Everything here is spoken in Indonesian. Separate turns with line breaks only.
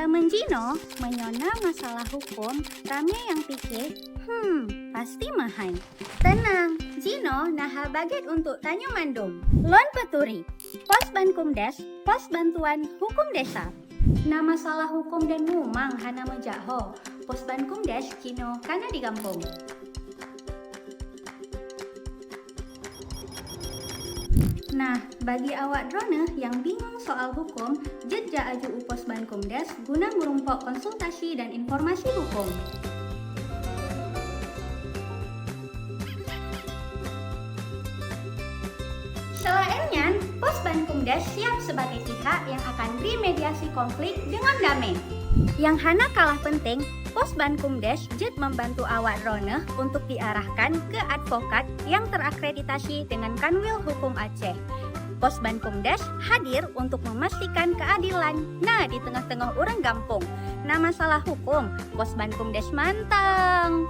Zaman Jino menyona masalah hukum, ramai yang pikir, pasti mahal. Tenang, Jino naha baget untuk tanya mandum. Lon Peturi, Pos Bankumdes, Pos Bantuan Hukum Desa. Nah masalah hukum dan mumang hana mejaho, Pos Bankumdes Jino kana di kampung. Nah, bagi awak drone yang bingung soal hukum, jejak aju Pos Bankumdes guna merumpok konsultasi dan informasi hukum. Selainnya, Pos Bankumdes siap sebagai pihak yang akan beri mediasi konflik dengan damai. Yang hana kalah penting, Pos Bankumdes jet membantu awak drone untuk diarahkan ke advokat yang terakreditasi dengan Kanwil Hukum Aceh. Pos Bankumdes hadir untuk memastikan keadilan. Nah, di tengah-tengah orang gampung. Nah, masalah hukum, Pos Bankumdes mantang.